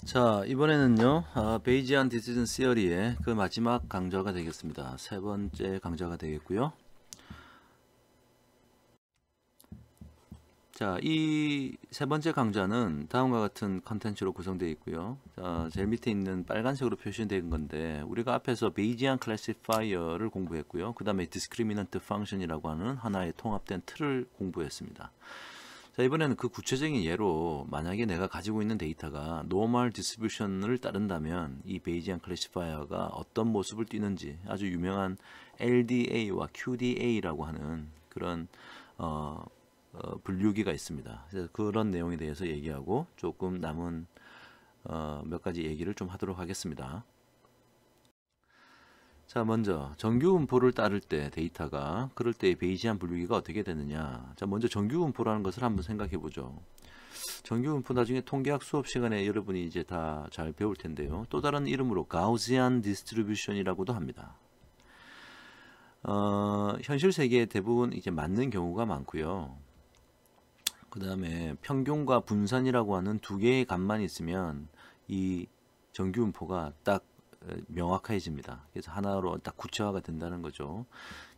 자, 이번에는요, 베이지안 디시전 시어리의 그 마지막 강좌가 되겠습니다. 세 번째 강좌가 되겠고요. 자, 이 세 번째 강좌는 다음과 같은 컨텐츠로 구성되어 있고요. 자, 제일 밑에 있는 빨간색으로 표시된 건데, 우리가 앞에서 베이지안 클래시파이어를 공부했고요. 그 다음에 디스크리미넌트 펑션이라고 하는 하나의 통합된 틀을 공부했습니다. 자, 이번에는 그 구체적인 예로 만약에 내가 가지고 있는 데이터가 노멀 디스트리뷰션을 따른다면 이 베이지안 클래시파이어가 어떤 모습을 띠는지 아주 유명한 LDA와 QDA라고 하는 그런 분류기가 있습니다. 그래서 그런 내용에 대해서 얘기하고 조금 남은 몇 가지 얘기를 좀 하도록 하겠습니다. 자, 먼저 정규분포를 따를 때 데이터가 그럴 때 베이지안 분류기가 어떻게 되느냐. 자, 먼저 정규분포라는 것을 한번 생각해 보죠. 정규분포 나중에 통계학 수업 시간에 여러분이 이제 다 잘 배울 텐데요. 또 다른 이름으로 가우시안 디스트리뷰션이라고도 합니다. 현실 세계에 대부분 이제 맞는 경우가 많고요. 그 다음에 평균과 분산이라고 하는 두 개의 값만 있으면 이 정규분포가 딱 명확해집니다. 그래서 하나로 딱 구체화가 된다는 거죠.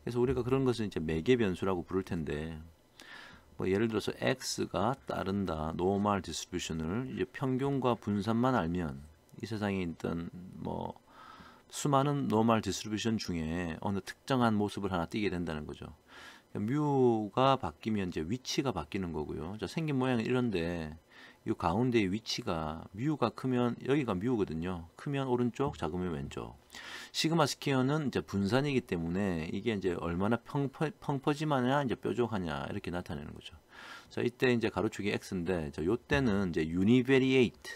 그래서 우리가 그런 것을 이제 매개 변수라고 부를 텐데, 뭐 예를 들어서 x가 따른다 노멀 디스트리뷰션을 이제 평균과 분산만 알면 이 세상에 있던 뭐 수많은 노멀 디스트리뷰션 중에 어느 특정한 모습을 하나 띠게 된다는 거죠. 뮤가 바뀌면 이제 위치가 바뀌는 거고요. 자, 생긴 모양은 이런데 이 가운데의 위치가 뮤가 크면 여기가 뮤거든요. 크면 오른쪽, 작으면 왼쪽. 시그마 스퀘어는 이제 분산이기 때문에 이게 이제 얼마나 펑퍼짐하냐, 이제 뾰족하냐 이렇게 나타내는 거죠. 자, 이때 이제 가로축이 x인데, 자, 요때는 이제 univariate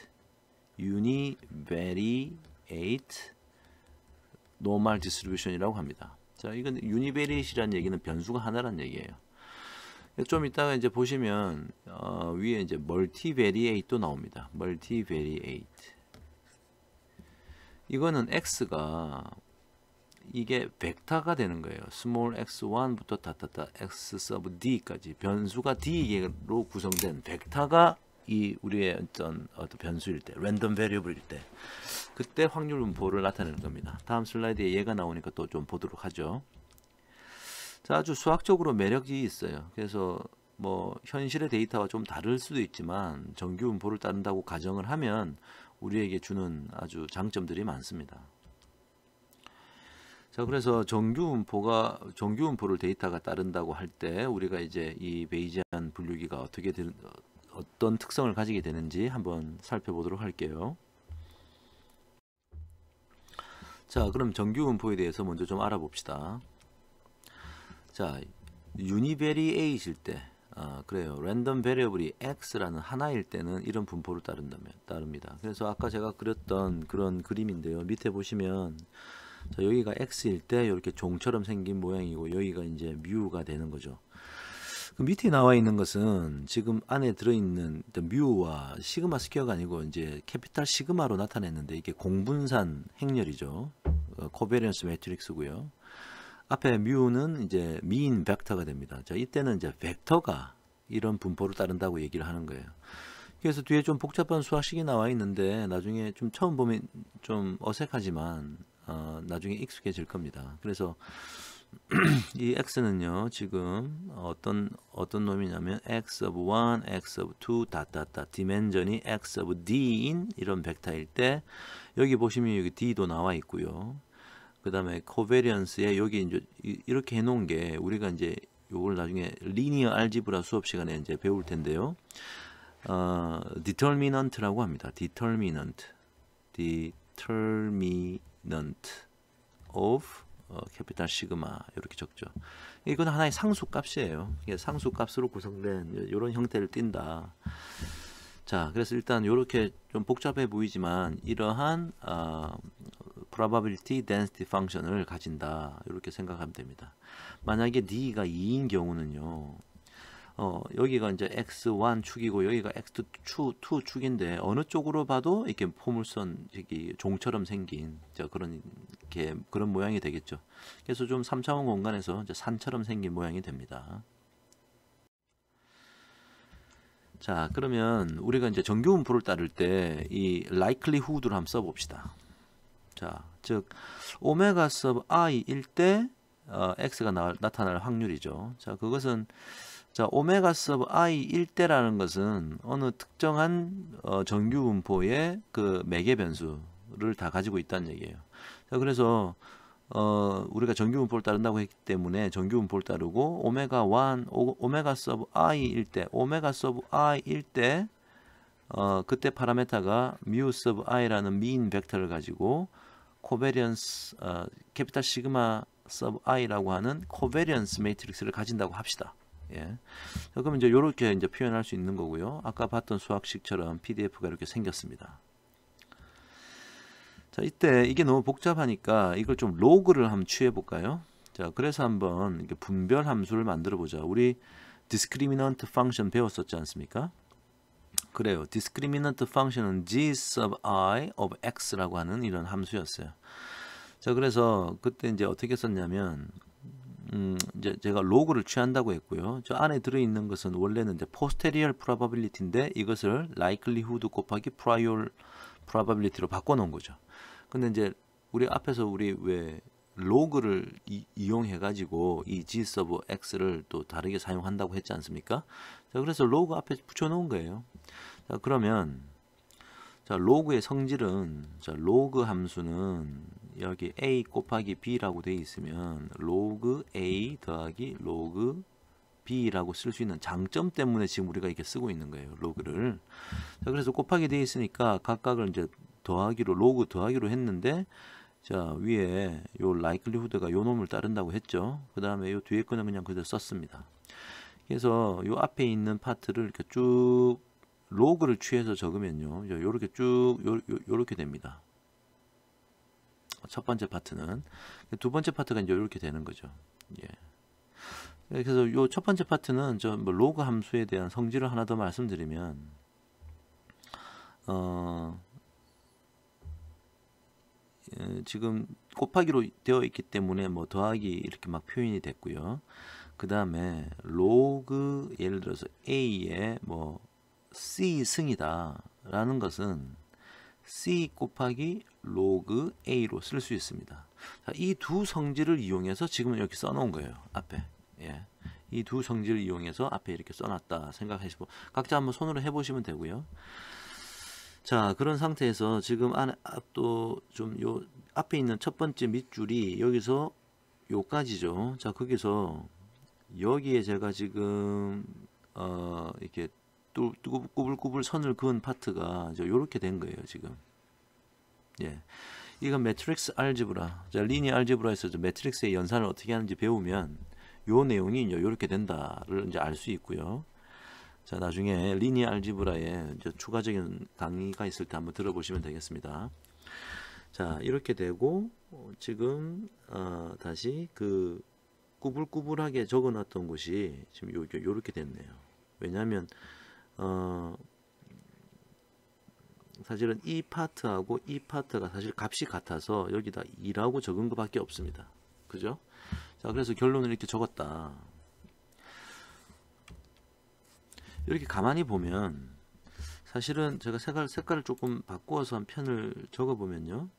normal distribution이라고 합니다. 자, 이건 univariate이라는 얘기는 변수가 하나란 얘기예요. 좀 이따가 이제 보시면 위에 이제 multivariate도 나옵니다. multivariate. 이거는 x가 이게 벡터가 되는 거예요. small x1부터 다다다 x sub d까지 변수가 d로 구성된 벡터가 이 우리의 어떤 변수일 때, 랜덤 베리어블일 때, 그때 확률 분포를 나타내는 겁니다. 다음 슬라이드에 얘가 나오니까 또 좀 보도록 하죠. 자, 아주 수학적으로 매력이 있어요. 그래서 뭐 현실의 데이터와 좀 다를 수도 있지만 정규 분포를 따른다고 가정을 하면 우리에게 주는 아주 장점들이 많습니다. 자, 그래서 정규 분포를 데이터가 따른다고 할 때 우리가 이제 이 베이지안 분류기가 어떤 특성을 가지게 되는지 한번 살펴보도록 할게요. 자, 그럼 정규 분포에 대해서 먼저 좀 알아봅시다. 자, 유니베리에이트일 때, 그래요. 랜덤 베리어블이 x라는 하나일 때는 이런 분포를 따릅니다. 그래서 아까 제가 그렸던 그런 그림인데요. 밑에 보시면, 자, 여기가 x일 때 이렇게 종처럼 생긴 모양이고, 여기가 이제 뮤가 되는 거죠. 그 밑에 나와 있는 것은 지금 안에 들어있는 뮤와 시그마 스퀘어가 아니고 이제 캐피탈 시그마로 나타냈는데 이게 공분산 행렬이죠. 코베리언스 매트릭스고요. 앞에 뮤는 이제 미인 벡터가 됩니다. 자, 이때는 이제 벡터가 이런 분포를 따른다고 얘기를 하는 거예요. 그래서 뒤에 좀 복잡한 수학식이 나와 있는데 나중에 좀 처음 보면 좀 어색하지만 나중에 익숙해질 겁니다. 그래서 이 x는요 지금 어떤 놈이냐면 x of 1, x of 2 다다다 디멘전이 x of d인 이런 벡터일 때 여기 보시면 여기 d도 나와 있고요. 그 다음에 코베리언스에 여기 이제 이렇게 해놓은 게 우리가 이제 요걸 나중에 리니어 알지브라 수업 시간에 이제 배울 텐데요. determinant라고 합니다. determinant of 캐피탈 시그마 이렇게 적죠. 이건 하나의 상수값이에요. 이게 상수값으로 구성된 이런 형태를 띈다. 자, 그래서 일단 이렇게 좀 복잡해 보이지만 이러한 probability density function을 가진다. 이렇게 생각하면 됩니다. 만약에 d가 2인 경우는요. 여기가 이제 x1 축이고 여기가 x2 축인데 어느 쪽으로 봐도 이렇게 포물선 종처럼 생긴 그런 모양이 되겠죠. 그래서 좀 3차원 공간에서 이제 산처럼 생긴 모양이 됩니다. 자, 그러면 우리가 이제 정규분포를 따를 때 이 likelihood를 한번 써봅시다. 자, 즉 오메가 sub i일 때 x가 나타날 확률이죠. 자, 그것은 자 오메가 sub i일 때라는 것은 어느 특정한 정규분포의 그 매개 변수를 다 가지고 있다는 얘기예요. 자, 그래서 우리가 정규분포를 따른다고 했기 때문에 정규분포를 따르고 오메가 sub i일 때 그때 파라메타가 mu sub i라는 미인 벡터를 가지고 코베리언스 캐피탈 시그마 sub i라고 하는 코베리언스 매트릭스를 가진다고 합시다. 예. 자, 그럼 이제 이렇게 이제 표현할 수 있는 거고요. 아까 봤던 수학식처럼 PDF가 이렇게 생겼습니다. 자, 이때 이게 너무 복잡하니까 이걸 좀 로그를 한번 취해 볼까요? 자, 그래서 한번 이렇게 분별 함수를 만들어 보자. 우리 discriminant function 배웠었지 않습니까? 그래요. discriminant function은 g sub I of x라고 하는 이런 함수였어요. 자, 그래서 그때 이제 어떻게 썼냐면 이제 제가 로그를 취한다고 했고요. 저 안에 들어있는 것은 원래는 이제 posterior probability인데 이것을 likelihood 곱하기 prior probability로 바꿔놓은 거죠. 근데 이제 우리 앞에서 우리 왜 로그를 이용해 가지고 이 g sub x를 또 다르게 사용한다고 했지 않습니까? 자, 그래서 로그 앞에 붙여놓은 거예요. 자, 그러면 자, 로그의 성질은 자, 로그 함수는 여기 a 곱하기 b라고 되어 있으면 로그 a 더하기 로그 b라고 쓸 수 있는 장점 때문에 지금 우리가 이렇게 쓰고 있는 거예요. 로그를. 자, 그래서 곱하기 되어 있으니까 각각을 이제 더하기로 로그 더하기로 했는데 자, 위에 요 likelihood가 요 놈을 따른다고 했죠. 그 다음에 요 뒤에 거는 그냥 그대로 썼습니다. 그래서 요 앞에 있는 파트를 이렇게 쭉 로그를 취해서 적으면요. 요렇게 쭉 요렇게 됩니다. 첫 번째 파트는. 두 번째 파트가 이제 이렇게 되는 거죠. 예. 그래서 요 첫 번째 파트는 저 뭐 로그 함수에 대한 성질을 하나 더 말씀드리면 지금 곱하기로 되어 있기 때문에 뭐 더하기 이렇게 막 표현이 됐고요. 그 다음에 로그 예를 들어서 a의 뭐 c 승이다 라는 것은 c 곱하기 로그 a로 쓸 수 있습니다. 이 두 성질을 이용해서 지금 이렇게 써놓은 거예요. 앞에. 예. 이 두 성질을 이용해서 앞에 이렇게 써놨다 생각하시고 각자 한번 손으로 해보시면 되고요. 자, 그런 상태에서 지금 안에 또 좀 요 앞에 있는 첫 번째 밑줄이 여기서 요까지죠. 자, 거기서 여기에 제가 지금 이렇게 꾸불꾸불 선을 그은 파트가 이제 요렇게 된 거예요, 지금. 예. 이건 매트릭스 알제브라. 자, 리니어 알제브라에서 매트릭스의 연산을 어떻게 하는지 배우면 요 내용이 이제 요렇게 된다를 이제 알 수 있고요. 자, 나중에 리니어 알제브라에 이제 추가적인 강의가 있을 때 한번 들어보시면 되겠습니다. 자, 이렇게 되고 지금 다시 그 꾸불꾸불하게 적어놨던 곳이 지금 요렇게 됐네요. 왜냐하면 사실은 이 파트하고 이 파트가 사실 값이 같아서 여기다 2라고 적은 것밖에 없습니다. 그죠? 자, 그래서 결론을 이렇게 적었다. 이렇게 가만히 보면 사실은 제가 색깔을 조금 바꾸어서 한 편을 적어보면요.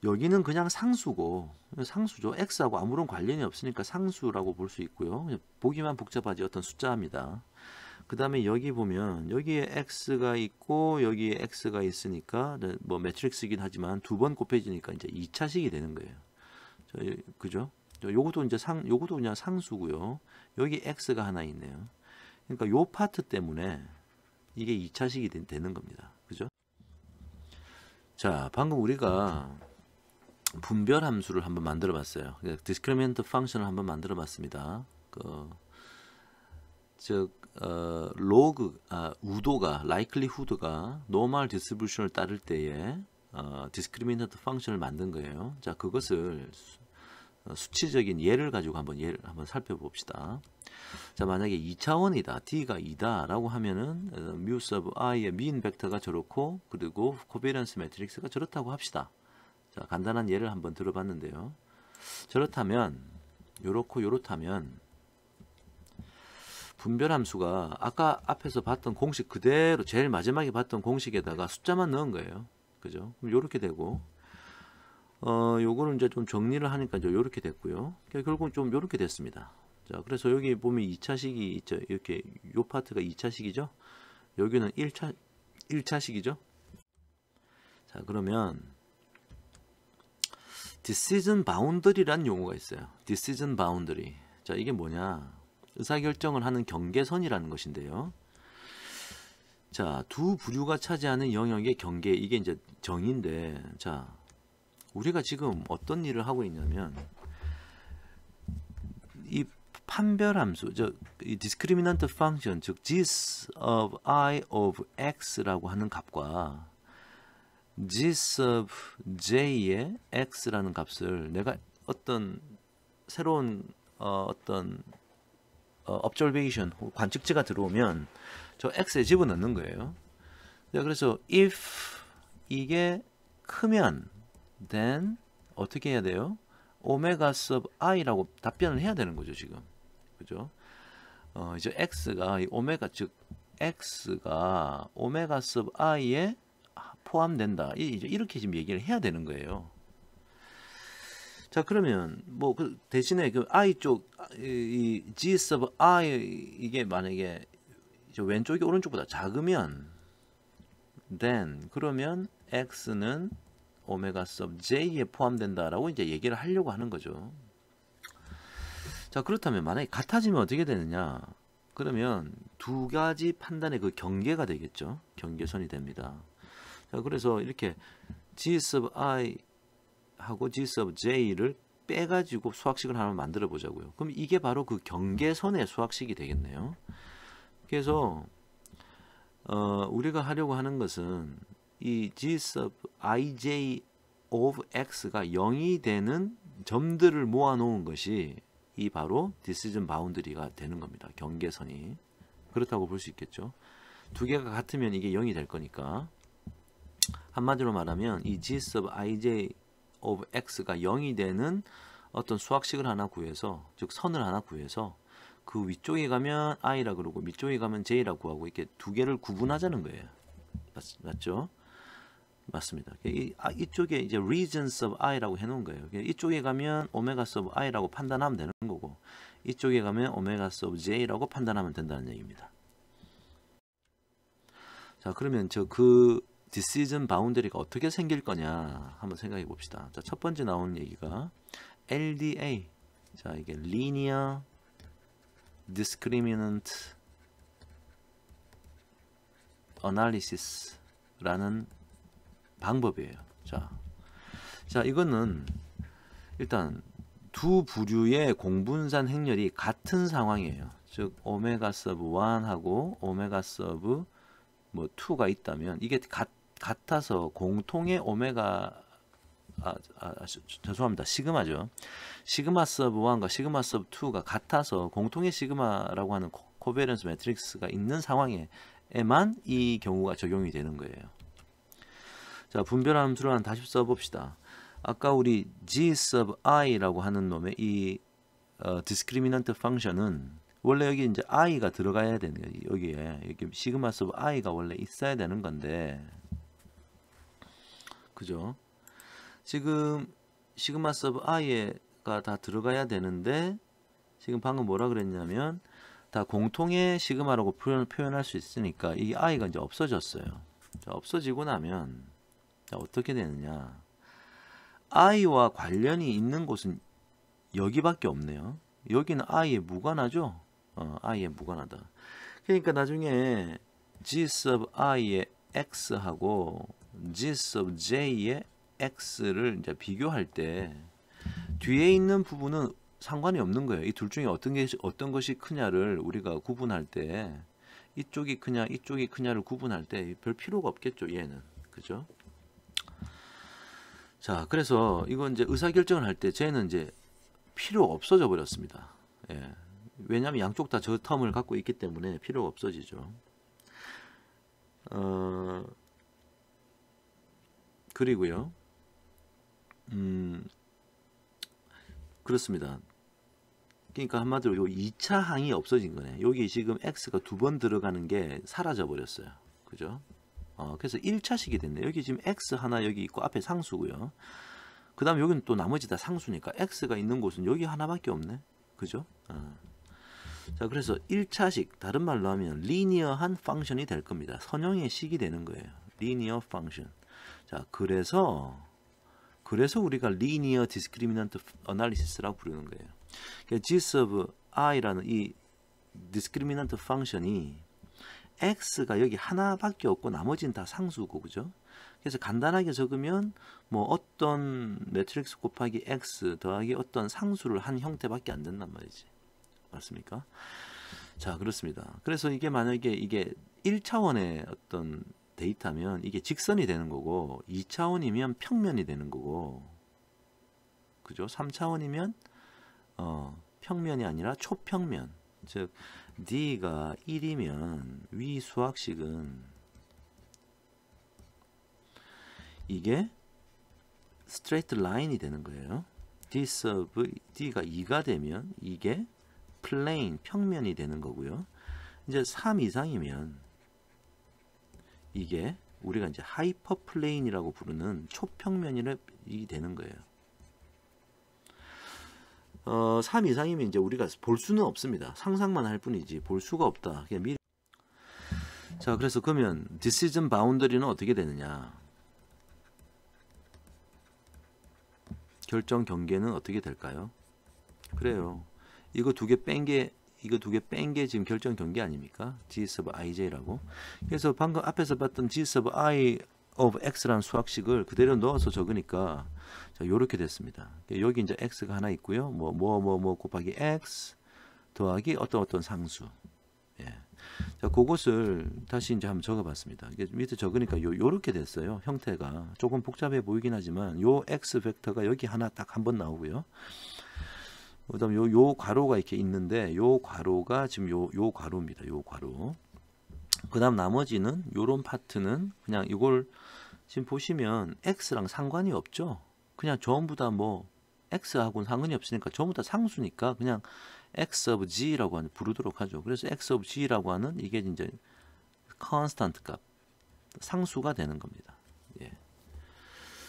여기는 그냥 상수고 상수죠. x하고 아무런 관련이 없으니까 상수라고 볼 수 있고요. 보기만 복잡하지 어떤 숫자입니다. 그 다음에 여기 보면 여기에 x가 있고 여기에 x가 있으니까 뭐 매트릭스이긴 하지만 두 번 곱해지니까 이제 2차식이 되는 거예요. 그죠? 요것도 이제 요것도 그냥 상수고요. 여기 x가 하나 있네요. 그러니까 요 파트 때문에 이게 2차식이 되는 겁니다. 그죠? 자, 방금 우리가 분별 함수를 한번 만들어 봤어요. discriminant function을 한번 만들어 봤습니다. 즉 로그 우도가 likelihood가 normal distribution을 따를 때에 discriminant function을 만든 거예요. 자, 그것을 수치적인 예를 가지고 한번 살펴봅시다. 자, 만약에 2차원이다, d가 2다 라고 하면은 mu sub i의 mean 벡터가 저렇고 그리고 코베리언스 매트릭스가 저렇다고 합시다. 자, 간단한 예를 한번 들어봤는데요. 저렇다면 요렇고 요렇다면 분별함수가 아까 앞에서 봤던 공식 그대로 제일 마지막에 봤던 공식에다가 숫자만 넣은 거예요. 그죠? 그럼 요렇게 되고 요거를 이제 좀 정리를 하니까 이제 요렇게 됐고요. 결국 좀 요렇게 됐습니다. 자, 그래서 여기 보면 2차식이 있죠. 이렇게 요 파트가 2차식이죠. 여기는 1차식이죠. 자, 그러면 decision boundary라는 용어가 있어요. decision boundary. 자, 이게 뭐냐? 의사결정을 하는 경계선이라는 것인데요. 자, 두 부류가 차지하는 영역의 경계, 이게 이제 정의인데, 자, 우리가 지금 어떤 일을 하고 있냐면, 이 판별함수, 이 discriminant function, 즉 gis of I of x라고 하는 값과 gis of j의 x라는 값을 내가 어떤 새로운 어떤 observation, 관측지가 들어오면 저 x에 집어넣는 거예요. 그래서 if 이게 크면 then 어떻게 해야 돼요? 오메가 sub i라고 답변을 해야 되는 거죠, 지금. 그죠? 이제 x가 이 오메가, 즉 x가 오메가 sub i에 포함된다. 이제 이렇게 지금 얘기를 해야 되는 거예요. 자, 그러면 뭐 그 대신에 그 i 쪽 이 g sub i 이게 만약에 왼쪽이 오른쪽보다 작으면 then 그러면 x는 오메가 sub j에 포함된다라고 이제 얘기를 하려고 하는 거죠. 자, 그렇다면 만약에 같아지면 어떻게 되느냐? 그러면 두 가지 판단의 그 경계가 되겠죠. 경계선이 됩니다. 자, 그래서 이렇게 g sub i 하고 g sub j를 빼가지고 수학식을 하나 만들어 보자고요. 그럼 이게 바로 그 경계선의 수학식이 되겠네요. 그래서 우리가 하려고 하는 것은 이 g sub ij of x가 0이 되는 점들을 모아 놓은 것이 이 바로 decision boundary가 되는 겁니다. 경계선이. 그렇다고 볼 수 있겠죠. 두 개가 같으면 이게 0이 될 거니까. 한마디로 말하면 이 g sub ij of x가 0이 되는 어떤 수학식을 하나 구해서, 즉 선을 하나 구해서 그 위쪽에 가면 i라 그러고 밑쪽에 가면 j라 구하고 이렇게 두 개를 구분하자는 거예요. 맞죠? 맞습니다. 이쪽에 이제 regions of i라고 해놓은 거예요. 이쪽에 가면 오메가 sub i라고 판단하면 되는 거고, 이쪽에 가면 오메가 sub j라고 판단하면 된다는 얘기입니다. 자, 그러면 그 decision boundary가 어떻게 생길 거냐 한번 생각해 봅시다. 자, 첫 번째 나온 얘기가 LDA. 자, 이게 linear discriminant analysis라는 방법이에요. 자, 이거는 일단 두 부류의 공분산 행렬이 같은 상황이에요. 즉 오메가 sub 1하고 오메가 sub 2가 있다면 이게 같아서 공통의 오메가 죄송합니다. 시그마죠. 시그마 sub 1과 시그마 sub 2가 같아서 공통의 시그마라고 하는 코베런스 매트릭스가 있는 상황에만 이 경우가 적용이 되는 거예요. 자, 분별함수를 하나 다시 써봅시다. 아까 우리 g sub i라고 하는 놈의 이 discriminant function은 원래 여기 이제 i가 들어가야 되는 거예요. 여기 시그마 sub i가 원래 있어야 되는 건데, 그죠? 지금 시그마 sub i가 다 들어가야 되는데 지금 방금 뭐라 그랬냐면 다 공통의 시그마라고 표현할 수 있으니까 이 i가 이제 없어졌어요. 자, 없어지고 나면 자, 어떻게 되느냐? i와 관련이 있는 곳은 여기밖에 없네요. 여기는 i에 무관하죠? i에 무관하다. 그러니까 나중에 g sub i의 x하고 g sub j의 x를 이제 비교할 때 뒤에 있는 부분은 상관이 없는 거예요. 이 둘 중에 어떤 것이 크냐를 우리가 구분할 때 이쪽이 크냐 이쪽이 크냐를 구분할 때 별 필요가 없겠죠. 얘는. 그죠? 자, 그래서 이건 이제 의사결정을 할 때 쟤는 이제 필요 없어져 버렸습니다. 예. 왜냐하면 양쪽 다 저 텀을 갖고 있기 때문에 필요가 없어지죠. 그리고요. 그렇습니다. 그러니까 한마디로 요 2차 항이 없어진 거네. 여기 지금 x가 2번 들어가는 게 사라져 버렸어요. 그죠? 그래서 1차식이 됐네. 여기 지금 x 하나 여기 있고 앞에 상수고요. 그 다음 여기는 또 나머지 다 상수니까 x가 있는 곳은 여기 하나밖에 없네. 그죠? 자, 그래서 1차식, 다른 말로 하면 리니어한 펑션이 될 겁니다. 선형의 식이 되는 거예요. 리니어 펑션. 자, 그래서 우리가 리니어 디스크리미넌트 어널리시스라고 부르는 거예요. 그러니까 g of i라는 이 디스크리미넌트 펑션이 x가 여기 하나밖에 없고 나머지는 다 상수고, 그죠? 그래서 간단하게 적으면 뭐 어떤 매트릭스 곱하기 x 더하기 어떤 상수를 한 형태밖에 안 된단 말이지. 맞습니까? 자, 그렇습니다. 그래서 이게 만약에 이게 1차원의 어떤 데이터면 이게 직선이 되는 거고, 2차원이면 평면이 되는 거고, 그죠? 3차원이면 평면이 아니라 초평면. 즉 D가 1이면 위 수학식은 이게 스트레이트 라인이 되는 거예요. D sub D가 2가 되면 이게 플레인 평면이 되는 거고요. 이제 3 이상이면 이게 우리가 이제 하이퍼 플레인이라고 부르는 초평면이 되는 거예요. 3 이상이면 이제 우리가 볼 수는 없습니다. 상상만 할 뿐이지 볼 수가 없다. 그냥 미리. 자, 그래서 그러면 decision boundary는 어떻게 되느냐? 결정 경계는 어떻게 될까요? 그래요. 이거 두 개 뺀 게 지금 결정 경계 아닙니까? G sub ij라고. 그래서 방금 앞에서 봤던 G sub I of x라는 수학식을 그대로 넣어서 적으니까 자, 요렇게 됐습니다. 여기 이제 x가 하나 있고요. 뭐 곱하기 x 더하기 어떤 상수. 예. 자, 그것을 다시 이제 한번 적어봤습니다. 이게 밑에 적으니까 요렇게 됐어요. 형태가 조금 복잡해 보이긴 하지만 요 x 벡터가 여기 하나 딱 한 번 나오고요. 그다음 요 괄호가 이렇게 있는데 요 괄호가 지금 요 괄호입니다. 요 괄호. 그다음 나머지는 요런 파트는 그냥 이걸 지금 보시면 x랑 상관이 없죠. 그냥 전부 다 뭐 x하고는 상관이 없으니까 전부 다 상수니까 그냥 x of g라고 부르도록 하죠. 그래서 x of g라고 하는 이게 이제 constant 값, 상수가 되는 겁니다. 예.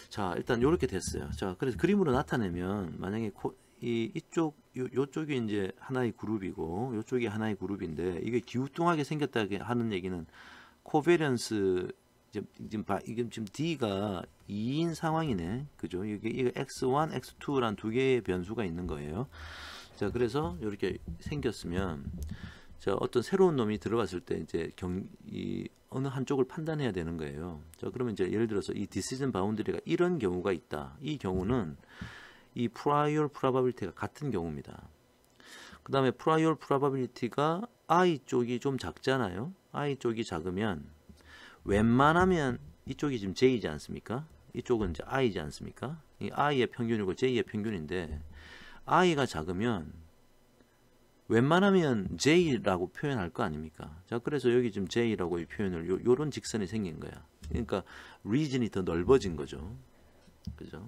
자, 일단 요렇게 됐어요. 자, 그래서 그림으로 나타내면 만약에 요쪽이 이제 하나의 그룹이고 요쪽이 하나의 그룹인데 이게 기우뚱하게 생겼다 하는 얘기는 코베런스 이게 지금 D가 2인 상황이네. 그죠? 이게 X1, X2란 두 개의 변수가 있는 거예요. 자, 그래서 이렇게 생겼으면 자, 어떤 새로운 놈이 들어갔을 때 이제 어느 한쪽을 판단해야 되는 거예요. 자, 그러면 이제 예를 들어서 이 decision boundary가 이런 경우가 있다. 이 경우는 이 prior probability가 같은 경우입니다. 그 다음에 prior probability가 I 쪽이 좀 작잖아요. I 쪽이 작으면 웬만하면 이쪽이 지금 J이지 않습니까? 이쪽은 이제 I지 않습니까? 이 I의 평균이고 J의 평균인데 I가 작으면 웬만하면 J라고 표현할 거 아닙니까? 자, 그래서 여기 지금 J라고 이 표현을 요런 직선이 생긴 거야. 그러니까 region이 더 넓어진 거죠. 그죠?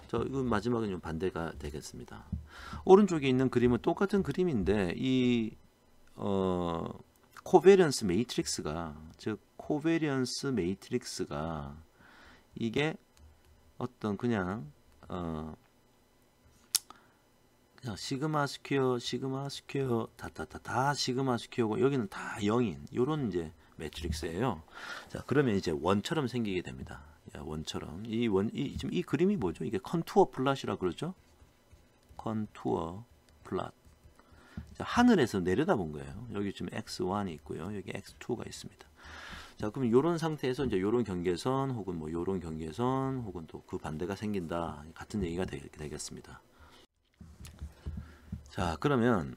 이거 마지막은 좀 반대가 되겠습니다. 오른쪽에 있는 그림은 똑같은 그림인데 이 코베리언스 매트릭스가 코베리언스 매트릭스가 이게 어떤 그냥 시그마 스퀘어 다 시그마 스퀘어고 여기는 다 0인 요런 이제 매트릭스예요. 자, 그러면 이제 원처럼 생기게 됩니다. 원처럼 지금 이 그림이 뭐죠? 이게 컨투어 플랫이라 그러죠? 컨투어 플랫. 자, 하늘에서 내려다본 거예요. 여기 지금 x1이 있고요. 여기 x2가 있습니다. 자, 그럼 이런 상태에서 이제 이런 경계선 혹은 뭐 이런 경계선 혹은 또 그 반대가 생긴다. 같은 얘기가 되겠습니다. 자, 그러면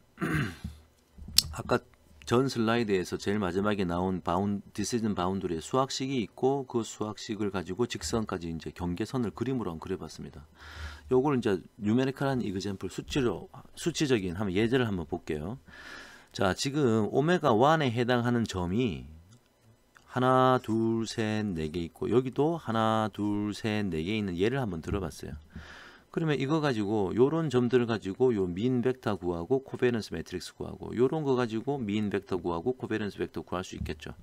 아까 전 슬라이드에서 제일 마지막에 나온 디시전 바운더리의 수학식이 있고 그 수학식을 가지고 직선까지 이제 경계선을 그림으로 한번 그려봤습니다. 요걸 이제 뉴메리컬한 이그젬플 수치적인 한번 예제를 한번 볼게요. 자, 지금 오메가 1에 해당하는 점이 하나, 둘, 셋, 네 개 있고 여기도 하나, 둘, 셋, 네 개 있는 예를 한번 들어봤어요. 그러면 이거 가지고 요런 점들을 가지고 요 민 벡터 구하고 코베런스 매트릭스 구하고 요런 거 가지고 민 벡터 구하고 코베런스 벡터 구할 수 있겠죠.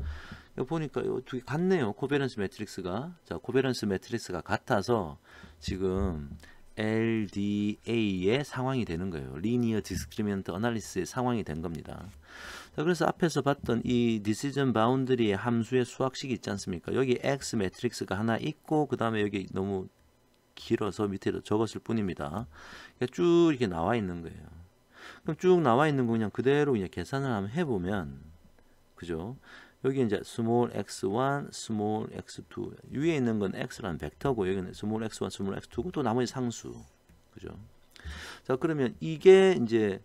보니까 요 두 개 같네요. 코베런스 매트릭스가. 자, 코베런스 매트릭스가 같아서 지금 LDA의 상황이 되는 거예요. 리니어 디스크리미넌트 어널리시스의 상황이 된 겁니다. 자, 그래서 앞에서 봤던 이 디시전 바운드리의 함수의 수학식이 있지 않습니까? 여기 X 매트릭스가 하나 있고 그 다음에 여기 너무 길어서 밑에도 적었을 뿐입니다. 그러니까 쭉 이렇게 나와 있는 거예요. 그럼 쭉 나와 있는 거 그냥 그대로 그냥 계산을 한번 해보면, 그죠? 여기 이제 small x1, small x2 위에 있는 건 x라는 벡터고 여기는 small x1, small x2고 또 나머지 상수, 그죠? 자, 그러면 이게 이제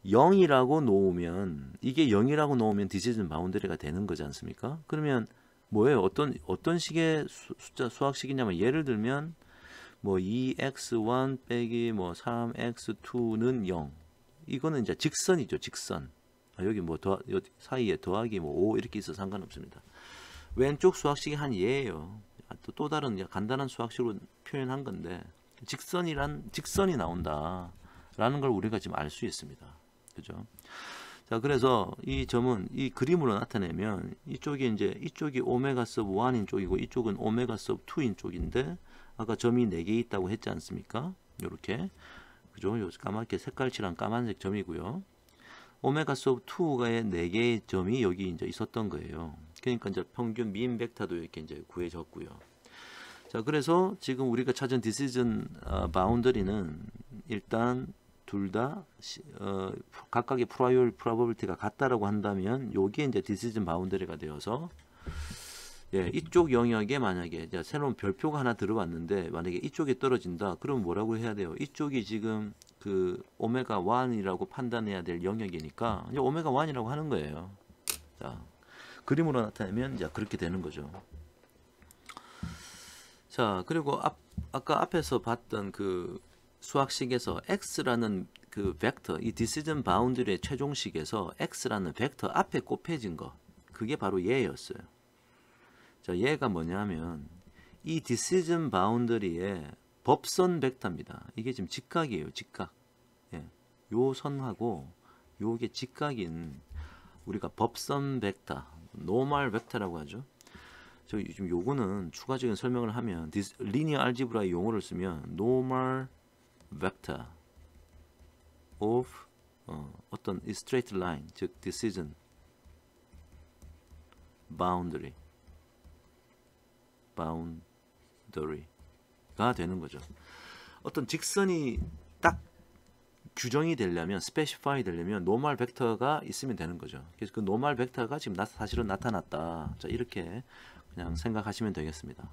0이라고 놓으면 이게 0이라고 놓으면 디시전 바운더리가 되는 거지 않습니까? 그러면 뭐예요? 어떤 식의 숫자 수학식이냐면 예를 들면 뭐 2x1 빼기 뭐 3x2는 0. 이거는 이제 직선이죠, 직선. 여기 뭐 사이에 더하기 뭐 5 이렇게 있어 상관없습니다. 왼쪽 수학식이 한 예예요. 또 다른 간단한 수학식으로 표현한 건데 직선이 나온다라는 걸 우리가 지금 알 수 있습니다. 그죠? 자, 그래서 이 점은 이 그림으로 나타내면 이쪽이 오메가 서브 1인 쪽이고 이쪽은 오메가 서브 2인 쪽인데 아까 점이 4개 있다고 했지 않습니까? 요렇게. 그죠? 요 까맣게 색깔칠한 까만색 점이고요. 오메가 서브 2가의 4개의 점이 여기 이제 있었던 거예요. 그러니까 이제 평균 민 벡터도 이렇게 이제 구해졌고요. 자, 그래서 지금 우리가 찾은 디시전 바운더리는 일단 둘 다 각각의 프로바빌리티가 같다라고 한다면 요게 이제 디시전 바운더리가 되어서 이쪽 영역에 만약에 이제 새로운 별표가 하나 들어왔는데 만약에 이쪽이 떨어진다. 그럼 뭐라고 해야 돼요? 이쪽이 지금 그 오메가 1이라고 판단해야 될 영역이니까 이제 오메가 1이라고 하는 거예요. 자, 그림으로 나타내면 이제 그렇게 되는 거죠. 자, 그리고 아까 앞에서 봤던 그 수학식에서 x라는 그 벡터, 이 디시전 바운드리의 최종식에서 x라는 벡터 앞에 곱해진 거, 그게 바로 얘였어요. 자, 얘가 뭐냐면 이 디시전 바운더리의 법선 벡터입니다. 이게 지금 직각이에요. 직각. 요 선하고 요게 직각인 우리가 법선 벡터, 노멀 벡터라고 하죠. 지금 요거는 추가적인 설명을 하면 리니어 알지브라의 용어를 쓰면 노멀 벡터 of 어떤 straight line, 즉 decision boundary가 되는 거죠. 어떤 직선이 딱 규정이 되려면, 스페시파이 되려면 노멀 벡터가 있으면 되는 거죠. 그래서 그 노멀 벡터가 지금 사실은 나타났다. 자, 이렇게 그냥 생각하시면 되겠습니다.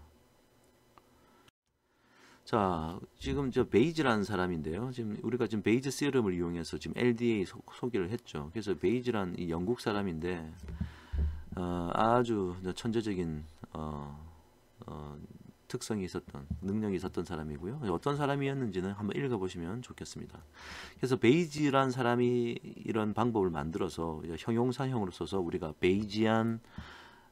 자, 지금 저 베이지라는 사람인데요. 지금 우리가 지금 베이지 시럼을 이용해서 지금 LDA 소개를 했죠. 그래서 베이지란 이 영국 사람인데 아주 천재적인 특성이 있었던, 능력이 있었던 사람이고요. 어떤 사람이었는지는 한번 읽어보시면 좋겠습니다. 그래서 베이지란 사람이 이런 방법을 만들어서 형용사형으로 써서 우리가 베이지안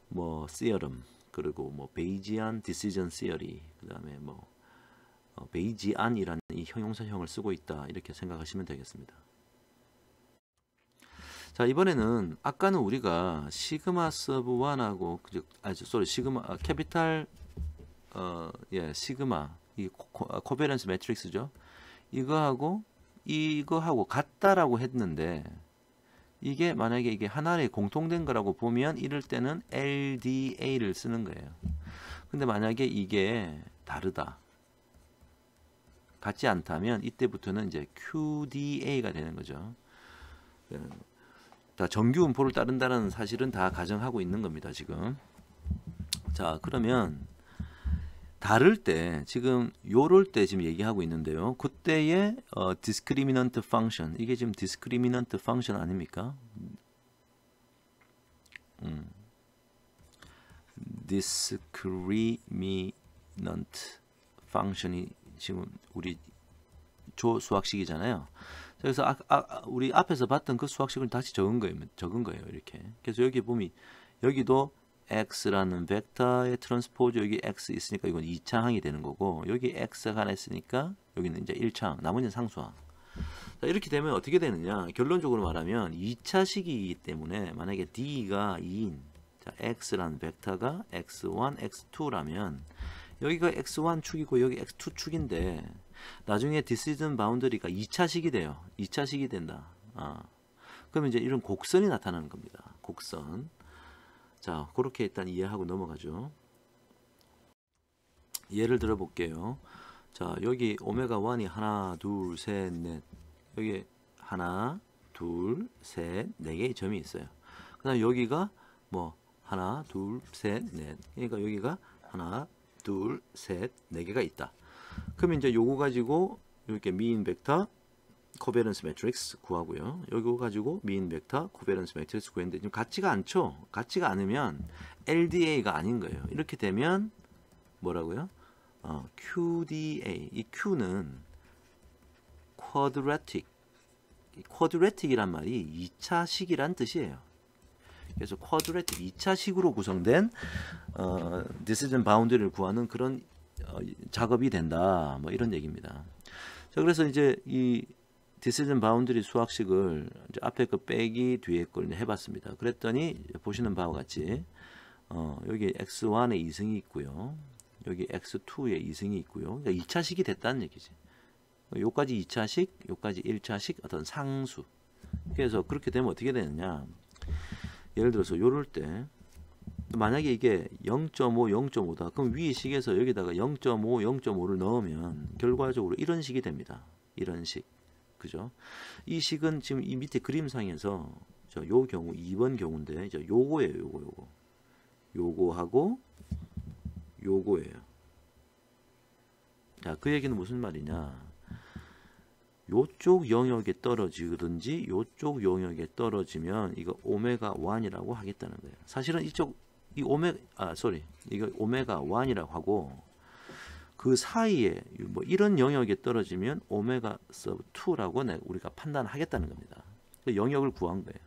뭐 시어럼, 그리고 뭐 베이지안 디시전 시어리, 그 다음에 뭐 베이지안이라는 이 형용사형을 쓰고 있다, 이렇게 생각하시면 되겠습니다. 자, 이번에는 아까는 우리가 시그마 서브 1하고 시그마 캐피탈 시그마 이 코베런스 매트릭스죠. 이거하고 같다라고 했는데 이게 만약에 이게 하나의 공통된 거라고 보면 이럴 때는 LDA를 쓰는 거예요. 근데 만약에 이게 다르다, 같지 않다면 이때부터는 이제 QDA가 되는 거죠. 다 정규 분포를 따른다는 사실은 다 가정하고 있는 겁니다, 지금. 자, 그러면 다를 때, 지금 요럴 때 지금 얘기하고 있는데요. 그때의 discriminant function, 이게 지금 discriminant function 아닙니까? discriminant function이 지금 우리 조 수학식이잖아요. 그래서 우리 앞에서 봤던 그 수학식을 다시 적은 거예요. 이렇게. 그래서 여기 보면 여기도 x라는 벡터의 트랜스포즈 여기 x 있으니까 이건 2차 항이 되는 거고 여기 x가 하나 있으니까 여기는 이제 1차 항, 나머지는 상수항. 자, 이렇게 되면 어떻게 되느냐? 결론적으로 말하면 2차식이기 때문에 만약에 D가 2인 자, x라는 벡터가 x1, x2라면 여기가 x1 축이고 여기 x2 축인데 나중에 디시전 바운더리가 2차식이 돼요. 2차식이 된다. 그러면 이제 이런 곡선이 나타나는 겁니다. 곡선. 자, 그렇게 일단 이해하고 넘어가죠. 예를 들어 볼게요. 자, 여기 오메가 1이 하나, 둘, 셋, 넷. 여기 하나, 둘, 셋, 네 개의 점이 있어요. 그다음 여기가 뭐 하나, 둘, 셋, 넷. 그러니까 여기가 하나, 둘, 셋, 네 개가 있다. 그러면 이제 요거 가지고 이렇게 미인 벡터 코베런스 매트릭스 구하고요. 요거 가지고 미인 벡터 코베런스 매트릭스 구했는데 지금 같지가 않죠. 같지가 않으면 LDA가 아닌 거예요. 이렇게 되면 뭐라고요? QDA. 이 Q는 쿼드래틱. 쿼드래틱이란 말이 2차식이란 뜻이에요. 그래서 쿼드래틱 2차식으로 구성된 디시전 바운드리를 구하는 그런 작업이 된다. 뭐 이런 얘기입니다. 자, 그래서 이제 이 디시전 바운드리 수학식을 이제 앞에 거 빼기 뒤에 걸 해봤습니다. 그랬더니 보시는 바와 같이 여기 x1의 이승이 있고요. 여기 x2의 이승이 있고요. 그러니까 2차식이 됐다는 얘기지. 요까지 2차식, 요까지 1차식 어떤 상수. 그래서 그렇게 되면 어떻게 되느냐? 예를 들어서 요럴 때 만약에 이게 0.5, 0.5다. 그럼 위 식에서 여기다가 0.5, 0.5를 넣으면 결과적으로 이런 식이 됩니다. 이런 식. 그죠? 이 식은 지금 이 밑에 그림상에서 요 경우 2번 경우인데 이제 요거예요. 요거하고 요거예요. 자, 그 얘기는 무슨 말이냐? 요쪽 영역에 떨어지든지 요쪽 영역에 떨어지면 이거 오메가 1이라고 하겠다는 거예요. 사실은 이거 오메가 1이라고 하고 그 사이에 뭐 이런 영역에 떨어지면 오메가 서브 2라고 우리가 판단하겠다는 겁니다. 그 영역을 구한 거예요.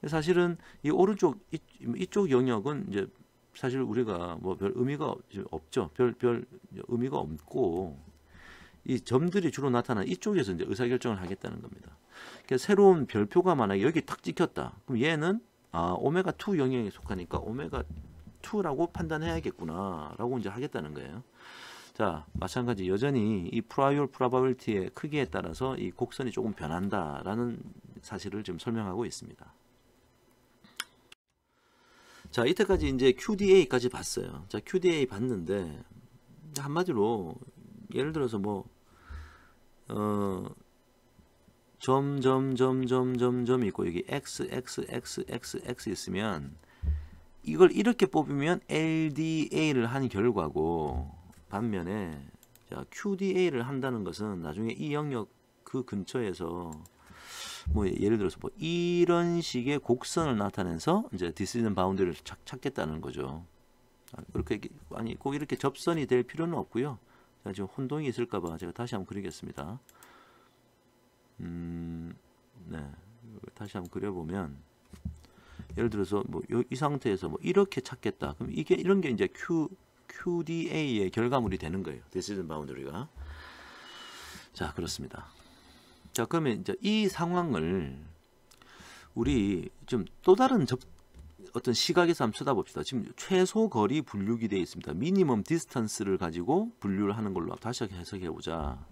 사실은 이 오른쪽 이쪽 영역은 이제 사실 우리가 뭐 별 의미가 없죠. 별 의미가 없고 이 점들이 주로 나타나는 이쪽에서 이제 의사결정을 하겠다는 겁니다. 그래서 새로운 별표가 만약에 여기 탁 찍혔다. 그럼 얘는 오메가 2 영역에 속하니까 오메가 2라고 판단해야겠구나 라고 이제 하겠다는 거예요. 자, 마찬가지 여전히 이 프라이얼 프로바빌리티의 크기에 따라서 이 곡선이 조금 변한다라는 사실을 지금 설명하고 있습니다. 자, 이때까지 이제 QDA까지 봤어요. 자, QDA 봤는데 한마디로 예를 들어서 뭐 점 있고 여기 x 있으면 이걸 이렇게 뽑으면 LDA를 한 결과고 반면에 자, QDA를 한다는 것은 나중에 이 영역 그 근처에서 뭐 예를 들어서 뭐 이런 식의 곡선을 나타내서 이제 디시전 바운드를 찾겠다는 거죠. 그렇게 아니 꼭 이렇게 접선이 될 필요는 없고요. 자, 지금 혼동이 있을까봐 제가 다시 한번 그리겠습니다. 네, 다시 한번 그려보면 예를 들어서 뭐 이 상태에서 뭐 이렇게 찾겠다. 그럼 이게 이런 게 이제 QDA의 결과물이 되는 거예요. 디시전 바운더리가. 자, 그렇습니다. 자, 그러면 이제 이 상황을 우리 좀 또 다른 어떤 시각에서 한번 쳐다봅시다. 지금 최소 거리 분류기 되어 있습니다. 미니멈 디스턴스를 가지고 분류를 하는 걸로 다시 해석해 보자.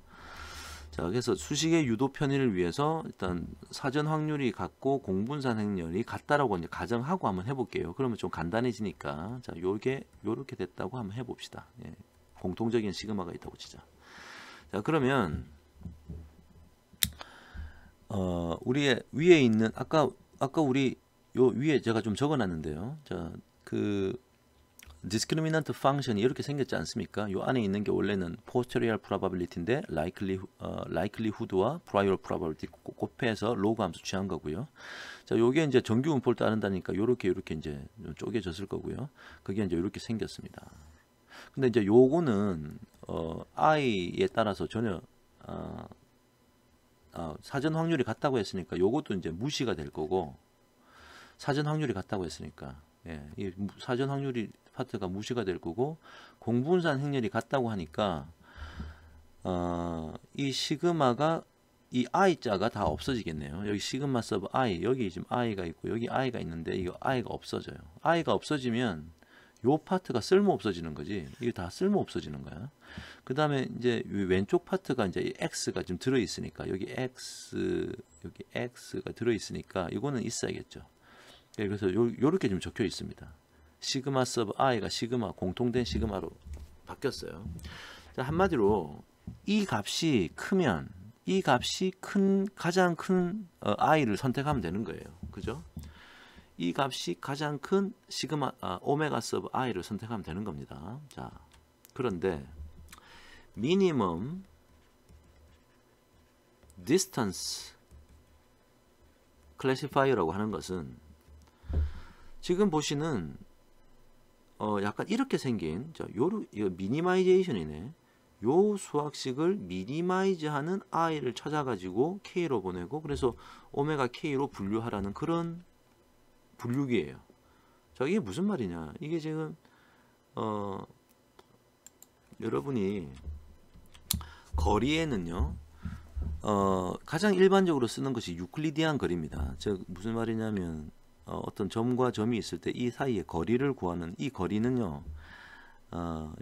자, 그래서 수식의 유도 편의를 위해서 일단 사전 확률이 같고 공분산 행렬이 같다라고 이제 가정하고 한번 해볼게요. 그러면 좀 간단해지니까 자, 요렇게 됐다고 한번 해봅시다. 예, 공통적인 시그마가 있다고 치자. 자, 그러면 우리의 위에 있는 아까 우리 요 위에 제가 좀 적어놨는데요. 자, 그 discriminant function이 이렇게 생겼지 않습니까? 요 안에 있는 게 원래는 posterior probability인데 likelihood와 prior probability 곱해서 로그 함수 취한 거고요. 자, 요게 이제 정규 분포를 따른다니까 요렇게 이제 쪼개졌을 거고요. 그게 이제 이렇게 생겼습니다. 근데 이제 요거는 i에 따라서 전혀 사전 확률이 같다고 했으니까 요것도 이제 무시가 될 거고 사전 확률이 같다고 했으니까 예, 이 사전 확률이 파트가 무시가 될 거고 공분산 행렬이 같다고 하니까 이 시그마가 이 i자가 다 없어지겠네요. 여기 시그마 서브 i, 여기 지금 i가 있고 여기 i가 있는데 이거 i가 없어져요. i가 없어지면 요 파트가 쓸모 없어지는 거지. 이게 다 쓸모 없어지는 거야. 그 다음에 이제 왼쪽 파트가 이제 x가 좀 들어 있으니까 여기 x가 들어 있으니까 이거는 있어야겠죠. 그래서 요렇게 좀 적혀 있습니다. 시그마 서브 i가 시그마 공통된 시그마로 바뀌었어요. 자, 한마디로 이 값이 크면 이 값이 가장 큰 i를 선택하면 되는 거예요. 그죠? 이 값이 가장 큰 시그마 오메가 서브 i를 선택하면 되는 겁니다. 자, 그런데 미니멈 디스턴스 클래시파이어라고 하는 것은 지금 보시는 약간 이렇게 생긴 이거 미니마이제이션이네. 요 수학식을 미니마이즈하는 i를 찾아가지고 k로 보내고 그래서 오메가 k로 분류하라는 그런 분류기예요. 자, 이게 무슨 말이냐? 이게 지금 여러분이 거리에는요 가장 일반적으로 쓰는 것이 유클리디안 거리입니다. 즉 무슨 말이냐면 어떤 점과 점이 있을 때 이 사이의 거리를 구하는 이 거리는요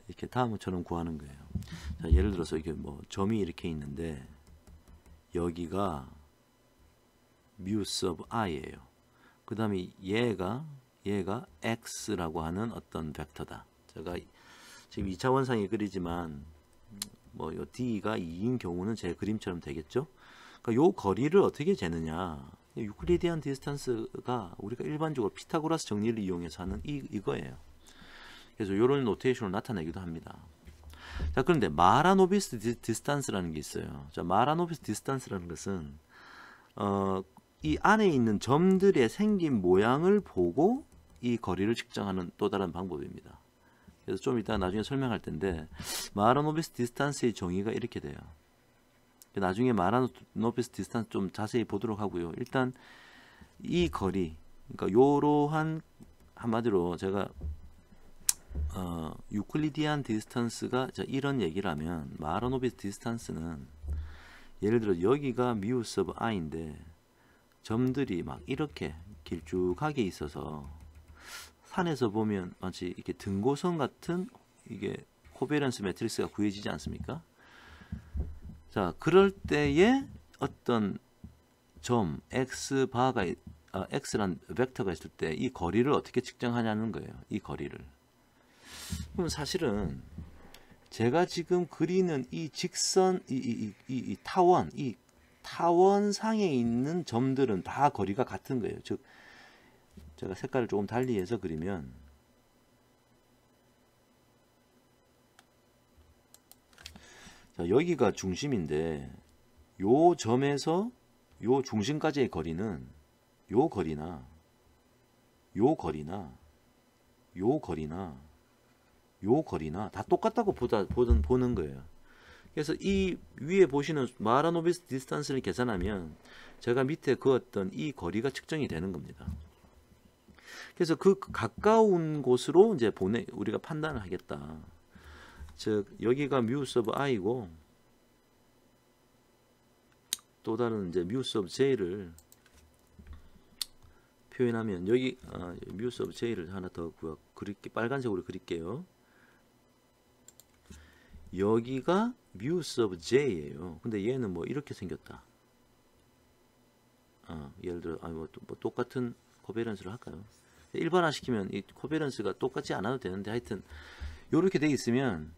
이렇게 다음처럼 구하는 거예요. 자, 예를 들어서 이게 뭐 점이 이렇게 있는데 여기가 mu sub i예요. 그 다음에 얘가 x라고 하는 어떤 벡터다. 제가 지금 2차원상에 그리지만 뭐 요 d가 2인 경우는 제 그림처럼 되겠죠. 그러니까 요 거리를 어떻게 재느냐? 유클리디안 디스턴스가 우리가 일반적으로 피타고라스 정리를 이용해서 하는 이거예요. 그래서 이런 노테이션으로 나타내기도 합니다. 자, 그런데 마라노비스 디스턴스라는 게 있어요. 자, 마라노비스 디스턴스라는 것은 이 안에 있는 점들의 생긴 모양을 보고 이 거리를 측정하는 또 다른 방법입니다. 그래서 좀 이따 나중에 설명할 텐데 마라노비스 디스턴스의 정의가 이렇게 돼요. 나중에 마라노비스 디스턴스 좀 자세히 보도록 하고요. 일단 이 거리, 그러니까 요러한 한마디로 제가 유클리디안 디스턴스가 이런 얘기를 하면 마라노비스 디스턴스는 예를 들어 여기가 mu sub i인데 점들이 막 이렇게 길쭉하게 있어서 산에서 보면 마치 이렇게 등고선 같은 이게 코베런스 매트릭스가 구해지지 않습니까? 자, 그럴 때에 어떤 점 x 바가 x란 벡터가 있을 때 이 거리를 어떻게 측정하냐는 거예요. 이 거리를. 그럼 사실은 제가 지금 그리는 이 직선 이 타원상에 있는 점들은 다 거리가 같은 거예요. 즉 제가 색깔을 조금 달리해서 그리면 자, 여기가 중심인데 요 점에서 요 중심까지의 거리는 요 거리나 요 거리나 요 거리나 요 거리나 다 똑같다고 보는 거예요. 그래서 이 위에 보시는 마라노비스 디스턴스를 계산하면 제가 밑에 그었던 이 거리가 측정이 되는 겁니다. 그래서 그 가까운 곳으로 이제 우리가 판단을 하겠다. 즉 여기가 mu sub i고 또 다른 이제 mu sub j를 표현하면 여기 mu sub j를 하나 더 그릴게 빨간색으로 그릴게요. 여기가 mu sub j예요. 근데 얘는 뭐 이렇게 생겼다. 예를 들어 뭐 똑같은 코베런스를 할까요? 일반화 시키면 이 코베런스가 똑같지 않아도 되는데 하여튼 이렇게 돼 있으면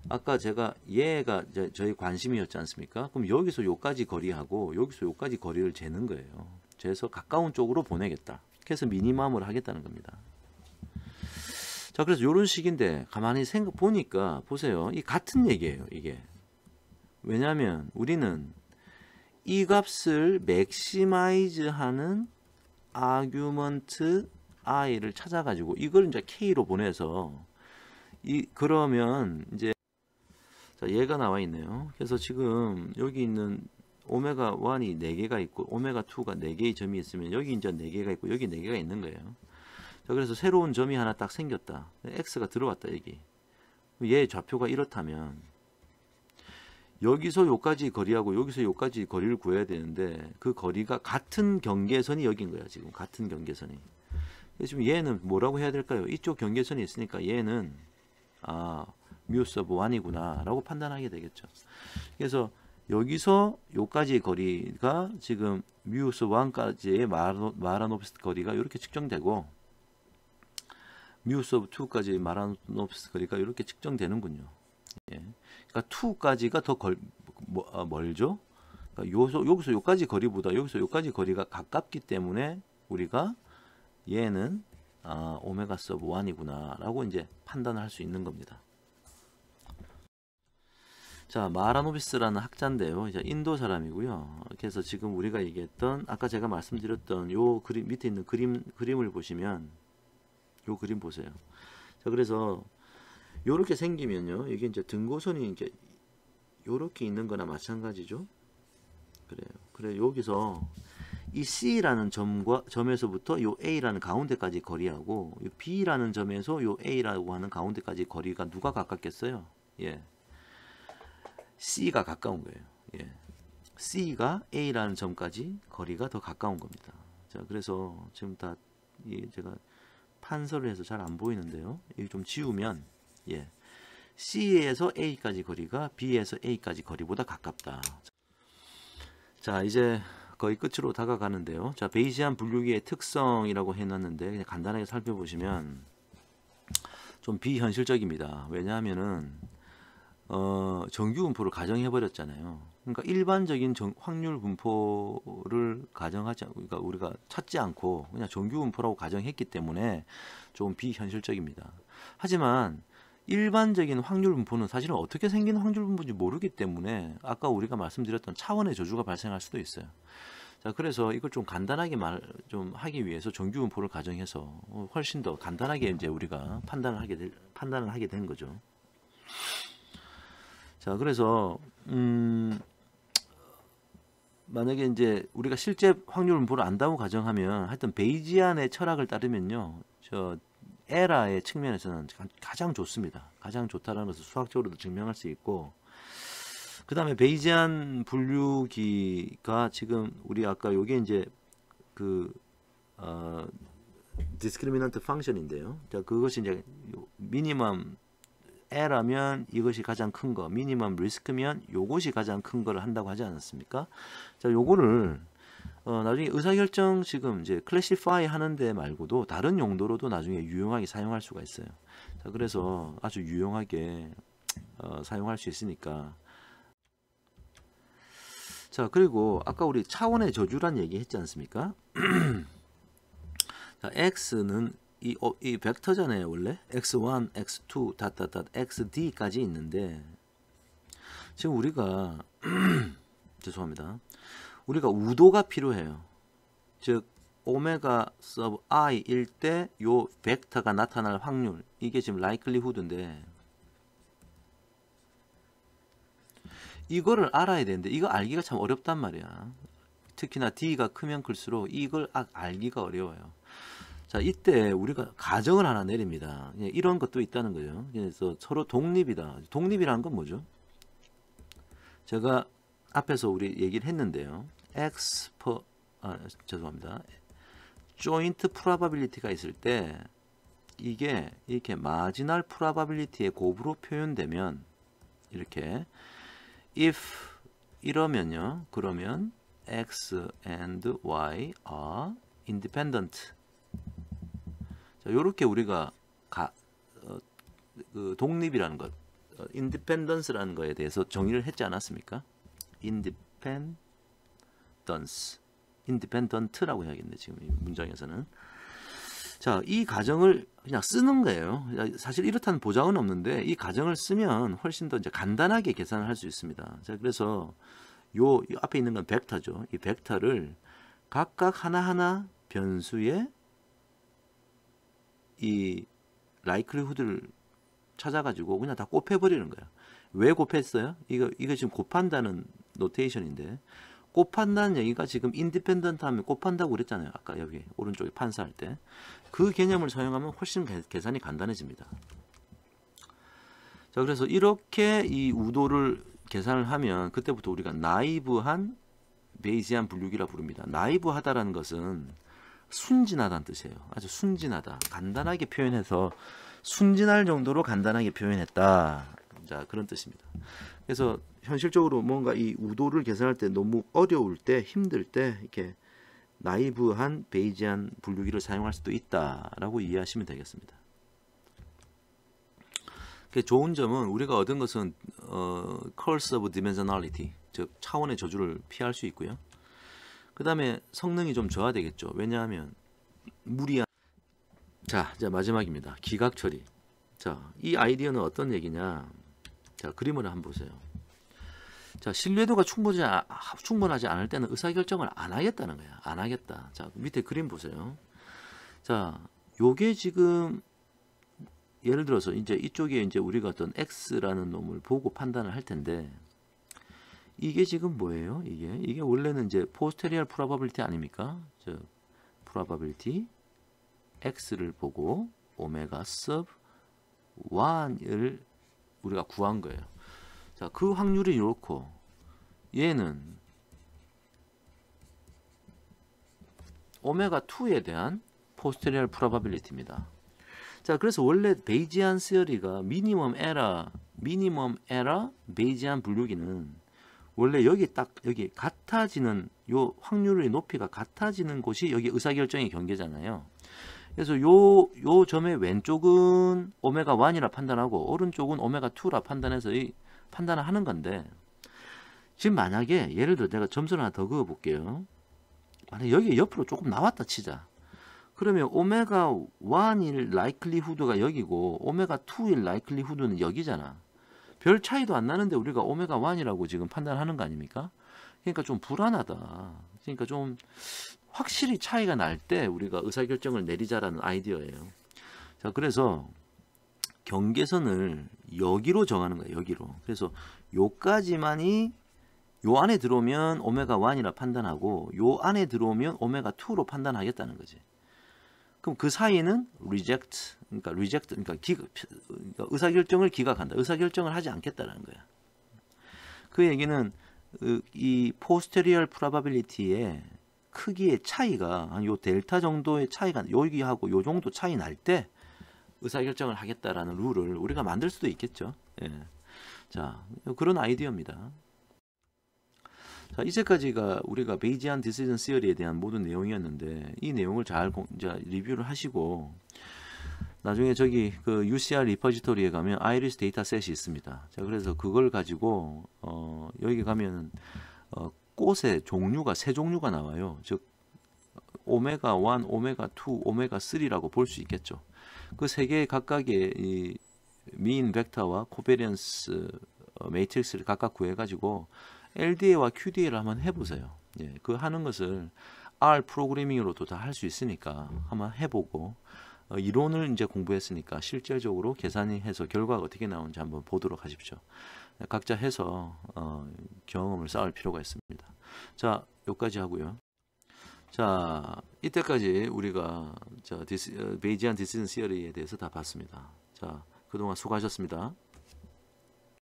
아까 제가 얘가 저희 관심이었지 않습니까? 그럼 여기서 요까지 거리하고 여기서 요까지 거리를 재는 거예요. 재서 가까운 쪽으로 보내겠다. 그래서 미니멈을 하겠다는 겁니다. 자, 그래서 이런 식인데 가만히 보니까 보세요. 이 같은 얘기예요. 이게 왜냐하면 우리는 이 값을 맥시마이즈하는 아규먼트 i를 찾아가지고 이걸 이제 k로 보내서 그러면 이제 자, 얘가 나와 있네요. 그래서 지금 여기 있는 오메가 1이 4개가 있고 오메가 2가 4개의 점이 있으면 여기 이제 4개가 있고 여기 4개가 있는 거예요. 자, 그래서 새로운 점이 하나 딱 생겼다. x가 들어왔다 여기. 얘 좌표가 이렇다면 여기서 요까지 거리하고 여기서 요까지 거리를 구해야 되는데 그 거리가 같은 경계선이 여긴 거야. 지금 같은 경계선이. 그래서 지금 얘는 뭐라고 해야 될까요? 이쪽 경계선이 있으니까 얘는 mu sub 1이구나 라고 판단하게 되겠죠. 그래서 여기서 요까지 거리가 지금 mu sub 1까지의 마하라노비스 거리가 이렇게 측정되고 mu sub 2까지의 마하라노비스 거리가 이렇게 측정되는군요. 예. 그러니까 2까지가 더 멀죠. 그러니까 여기서 요까지 거리보다 여기서 요까지 거리가 가깝기 때문에 우리가 얘는 오메가 서브 1이구나 라고 이제 판단을 할 수 있는 겁니다. 자, 마하라노비스라는 학자인데요. 이제 인도 사람이고요. 그래서 지금 우리가 얘기했던 아까 제가 말씀드렸던 요 그림 밑에 있는 그림을 보시면 요 그림 보세요. 자, 그래서 요렇게 생기면요. 이게 이제 등고선이 이제 요렇게 있는 거나 마찬가지죠. 그래요. 그래 여기서 이 C라는 점에서부터 요 A라는 가운데까지 거리하고 요 B라는 점에서 요 A라고 하는 가운데까지 거리가 누가 가깝겠어요? 예. C가 가까운 거예요. 예. C가 A라는 점까지 거리가 더 가까운 겁니다. 자, 그래서 지금 다 제가 판서를 해서 잘 안 보이는데요. 이거 좀 지우면 예. C에서 A까지 거리가 B에서 A까지 거리보다 가깝다. 자, 이제 거의 끝으로 다가가는데요. 자, 베이지안 분류기의 특성이라고 해놨는데 그냥 간단하게 살펴보시면 좀 비현실적입니다. 왜냐하면은 정규 분포를 가정해 버렸잖아요. 그러니까 일반적인 확률 분포를 가정하지 그러니까 우리가 찾지 않고 그냥 정규 분포라고 가정했기 때문에 좀 비현실적입니다. 하지만 일반적인 확률 분포는 사실은 어떻게 생긴 확률 분포인지 모르기 때문에 아까 우리가 말씀드렸던 차원의 저주가 발생할 수도 있어요. 자, 그래서 이걸 좀 간단하게 좀 하기 위해서 정규 분포를 가정해서 훨씬 더 간단하게 이제 우리가 판단을 하게 된 거죠. 자, 그래서 만약에 이제 우리가 실제 확률 분포를 안다고 가정하면 하여튼 베이지안의 철학을 따르면요, 저 에라의 측면에서는 가장 좋습니다. 가장 좋다라는 것을 수학적으로도 증명할 수 있고, 그 다음에 베이지안 분류기가 지금 우리 아까 요게 이제 그 디스크리미넌트 펑션인데요. 자, 그것이 이제 미니멈 L하면 이것이 가장 큰 거, 미니멈 리스크면 요것이 가장 큰 거를 한다고 하지 않았습니까? 자, 요거를 나중에 의사결정 지금 이제 클래시파이 하는데 말고도 다른 용도로도 나중에 유용하게 사용할 수가 있어요. 자, 그래서 아주 유용하게 사용할 수 있으니까. 자, 그리고 아까 우리 차원의 저주란 얘기 했지 않습니까? 자, x는 이 벡터잖아요. 원래 x1, x2, xd까지 있는데 지금 우리가 죄송합니다. 우리가 우도가 필요해요. 즉 오메가 서브 i일 때 요 벡터가 나타날 확률, 이게 지금 likelihood인데 이거를 알아야 되는데 이거 알기가 참 어렵단 말이야. 특히나 d가 크면 클수록 이걸 알기가 어려워요. 자, 이때 우리가 가정을 하나 내립니다. 이런 것도 있다는 거죠. 그래서 서로 독립이다. 독립이라는 건 뭐죠? 제가 앞에서 우리 얘기를 했는데요. 죄송합니다. joint probability가 있을 때 이게 이렇게 marginal probability의 곱으로 표현되면 이렇게 if 이러면요. 그러면 x and y are independent. 자, 요렇게 우리가 그 독립이라는 것, independence라는 거에 대해서 정의를 했지 않았습니까? independent라고 해야겠네, 지금 이 문장에서는. 자, 이 가정을 그냥 쓰는 거예요. 사실 이렇다는 보장은 없는데 이 가정을 쓰면 훨씬 더 이제 간단하게 계산을 할 수 있습니다. 자, 그래서 요 앞에 있는 건 벡터죠. 이 벡터를 각각 하나하나 변수의 이 likelihood를 찾아가지고 그냥 다 곱해버리는 거야. 왜 곱했어요? 이거 지금 곱한다는 노테이션인데 곱한다는 얘기가 지금 인디펜던트 하면 곱한다고 그랬잖아요. 아까 여기 오른쪽에 판사할 때. 그 개념을 사용하면 훨씬 계산이 간단해집니다. 자, 그래서 이렇게 이 우도를 계산을 하면 그때부터 우리가 나이브한 베이지안 분류기라 부릅니다. 나이브하다라는 것은 순진하다는 뜻이에요. 아주 순진하다. 간단하게 표현해서 순진할 정도로 간단하게 표현했다. 자, 그런 뜻입니다. 그래서 현실적으로 뭔가 이 우도를 계산할 때 너무 어려울 때, 힘들 때 이렇게 나이브한 베이지안 분류기를 사용할 수도 있다라고 이해하시면 되겠습니다. 좋은 점은 우리가 얻은 것은 curse of dimensionality, 즉 차원의 저주를 피할 수 있고요. 그 다음에 성능이 좀 저하되겠죠. 왜냐하면 무리한. 자, 이제 마지막입니다. 기각 처리. 자, 이 아이디어는 어떤 얘기냐. 자, 그림을 한번 보세요. 자, 신뢰도가 충분하지 않을 때는 의사결정을 안 하겠다는 거야. 안 하겠다. 자, 밑에 그림 보세요. 자, 요게 지금 예를 들어서 이제 이쪽에 이제 우리가 어떤 X라는 놈을 보고 판단을 할 텐데, 이게 지금 뭐예요? 이게 원래는 이제 posterior probability 아닙니까? 즉 probability X를 보고 오메가 sub 1을 우리가 구한 거예요. 자, 그 확률이 이렇고 얘는 오메가 2에 대한 posterior probability입니다. 자, 그래서 원래 베이지안 시어리가 미니멈 에러 베이지안 분류기는 원래 여기 같아지는 요 확률의 높이가 같아지는 곳이 여기 의사결정의 경계잖아요. 그래서 요 점의 왼쪽은 오메가 1이라 판단하고 오른쪽은 오메가 2라 판단해서 판단을 하는 건데, 지금 만약에 예를 들어 내가 점수를 하나 더 그어 볼게요. 만약 여기 옆으로 조금 나왔다 치자. 그러면 오메가 1일 라이클리후드가 여기고 오메가 2일 라이클리후드는 여기잖아. 별 차이도 안 나는데 우리가 오메가 1이라고 지금 판단하는 거 아닙니까? 그러니까 좀 불안하다. 그러니까 좀 확실히 차이가 날 때 우리가 의사결정을 내리자라는 아이디어예요. 자, 그래서 경계선을 여기로 정하는 거예요. 여기로. 그래서 요까지만이 요 안에 들어오면 오메가 1이라 판단하고 요 안에 들어오면 오메가 2로 판단하겠다는 거지. 그럼 그 사이는 reject, 그러니까 의사결정을 기각한다. 의사결정을 하지 않겠다는 거야. 그 얘기는 이 posterior probability의 크기의 차이가 한 요 델타 정도의 차이가 여기하고 요 정도 차이 날 때 의사결정을 하겠다라는 룰을 우리가 만들 수도 있겠죠. 예. 자, 그런 아이디어입니다. 자, 이제까지가 우리가 베이지안 디시전 시어리에 대한 모든 내용이었는데, 이 내용을 잘 이제 리뷰를 하시고 나중에 저기 그 UCR 리퍼지토리에 가면 아이리스 데이터셋이 있습니다. 자, 그래서 그걸 가지고 여기 가면 꽃의 종류가 세 종류가 나와요. 즉 오메가 1, 오메가 2, 오메가 3라고 볼 수 있겠죠. 그 세 개의 각각의 이 미인 벡터와 코베리언스 매트릭스를 각각 구해 가지고 LDA와 QDA를 한번 해보세요. 예, 그 하는 것을 R 프로그래밍으로도 다 할 수 있으니까 한번 해보고, 이론을 이제 공부했으니까 실질적으로 계산이 해서 결과가 어떻게 나오는지 한번 보도록 하십시오. 각자 해서 경험을 쌓을 필요가 있습니다. 자, 여기까지 하고요. 자, 이때까지 우리가 베이지안 디시전 시어리에 대해서 다 봤습니다. 자, 그동안 수고하셨습니다.